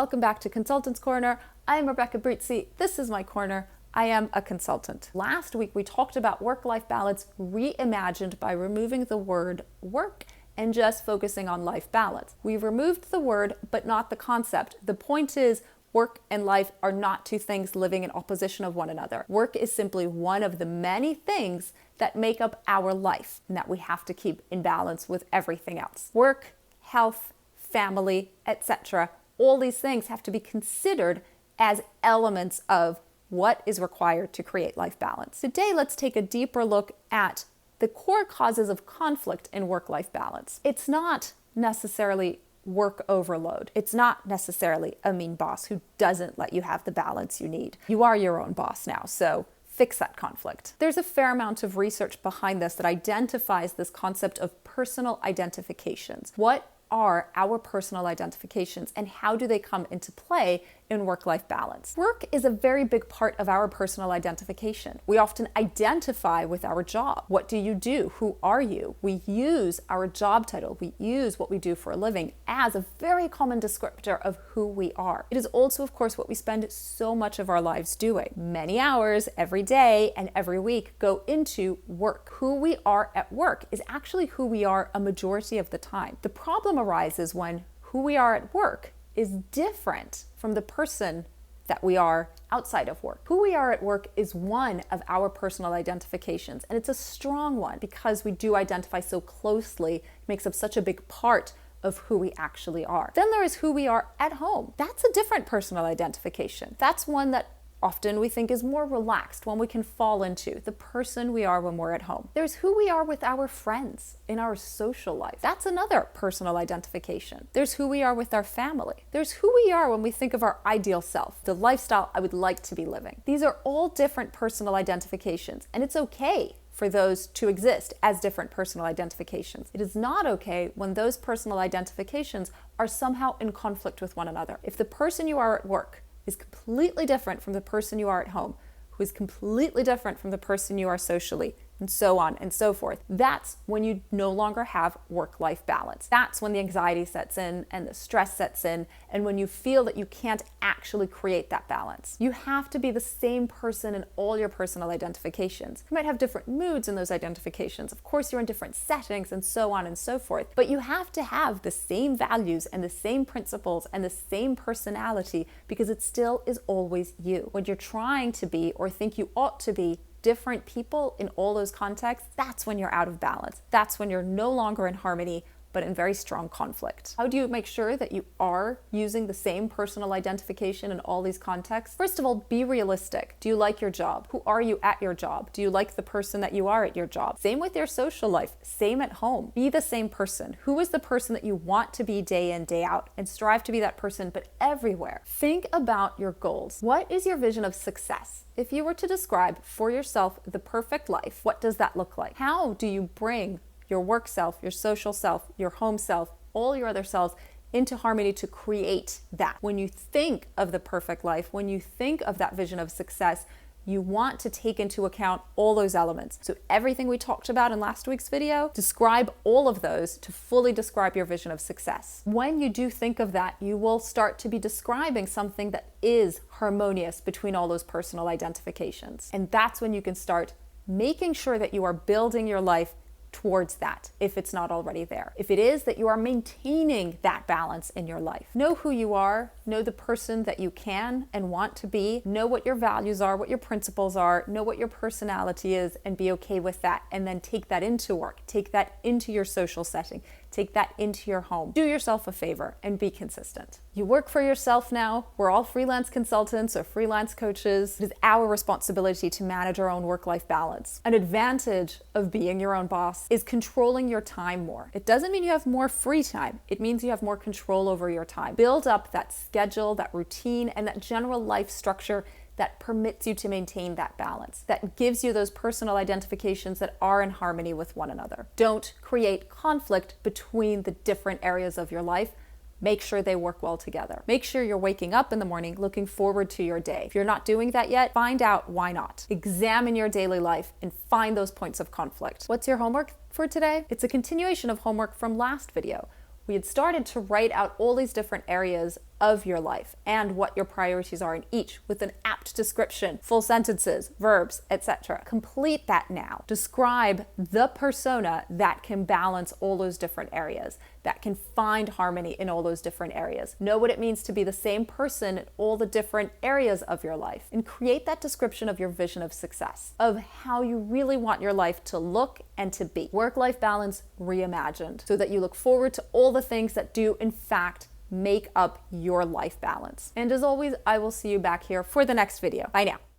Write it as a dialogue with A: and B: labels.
A: Welcome back to Consultant's Corner. I'm Rebecca Brizi. This is my corner. I am a consultant. Last week we talked about work-life balance reimagined by removing the word work and just focusing on life balance. We've removed the word, but not the concept. The point is, work and life are not two things living in opposition of one another. Work is simply one of the many things that make up our life and that we have to keep in balance with everything else. Work, health, family, etc. All these things have to be considered as elements of what is required to create life balance. Today, let's take a deeper look at the core causes of conflict in work-life balance. It's not necessarily work overload. It's not necessarily a mean boss who doesn't let you have the balance you need. You are your own boss now, so fix that conflict. There's a fair amount of research behind this that identifies this concept of personal identifications. What are our personal identifications and how do they come into play in work-life balance? Work is a very big part of our personal identification. We often identify with our job. What do you do? Who are you? We use our job title. We use what we do for a living as a very common descriptor of who we are. It is also, of course, what we spend so much of our lives doing. Many hours every day and every week go into work. Who we are at work is actually who we are a majority of the time. The problem arises when who we are at work is different from the person that we are outside of work. Who we are at work is one of our personal identifications, and it's a strong one because we do identify so closely. It makes up such a big part of who we actually are. Then there is who we are at home. That's a different personal identification. That's one that often we think is more relaxed, one we can fall into, the person we are when we're at home. There's who we are with our friends in our social life. That's another personal identification. There's who we are with our family. There's who we are when we think of our ideal self, the lifestyle I would like to be living. These are all different personal identifications, and it's okay for those to exist as different personal identifications. It is not okay when those personal identifications are somehow in conflict with one another. If the person you are at work is completely different from the person you are at home, who is completely different from the person you are socially, and so on and so forth. That's when you no longer have work-life balance. That's when the anxiety sets in and the stress sets in, and when you feel that you can't actually create that balance. You have to be the same person in all your personal identifications. You might have different moods in those identifications. Of course, you're in different settings and so on and so forth, but you have to have the same values and the same principles and the same personality because it still is always you. When you're trying to be or think you ought to be different people in all those contexts, that's when you're out of balance. That's when you're no longer in harmony, but in very strong conflict. How do you make sure that you are using the same personal identification in all these contexts? First of all, be realistic. Do you like your job? Who are you at your job? Do you like the person that you are at your job? Same with your social life, same at home. Be the same person. Who is the person that you want to be day in, day out, and strive to be that person, but everywhere. Think about your goals. What is your vision of success? If you were to describe for yourself the perfect life, what does that look like? How do you bring your work self, your social self, your home self, all your other selves into harmony to create that? When you think of the perfect life, when you think of that vision of success, you want to take into account all those elements. So everything we talked about in last week's video, describe all of those to fully describe your vision of success. When you do think of that, you will start to be describing something that is harmonious between all those personal identifications. And that's when you can start making sure that you are building your life towards that, if it's not already there. If it is, that you are maintaining that balance in your life. Know who you are, know the person that you can and want to be, know what your values are, what your principles are, know what your personality is, and be okay with that. And then take that into work, take that into your social setting, take that into your home. Do yourself a favor and be consistent. You work for yourself now. We're all freelance consultants or freelance coaches. It is our responsibility to manage our own work-life balance. An advantage of being your own boss is controlling your time more. It doesn't mean you have more free time. It means you have more control over your time. Build up that schedule, that routine, and that general life structure that permits you to maintain that balance, that gives you those personal identifications that are in harmony with one another. Don't create conflict between the different areas of your life. Make sure they work well together. Make sure you're waking up in the morning looking forward to your day. If you're not doing that yet, find out why not. Examine your daily life and find those points of conflict. What's your homework for today? It's a continuation of homework from last video. We had started to write out all these different areas of your life and what your priorities are in each, with an apt description, full sentences, verbs, etc. Complete that now. Describe the persona that can balance all those different areas, that can find harmony in all those different areas. Know what it means to be the same person in all the different areas of your life, and create that description of your vision of success, of how you really want your life to look and to be. Work-life balance reimagined, so that you look forward to all the things that do in fact make up your life balance. And as always, I will see you back here for the next video. Bye now.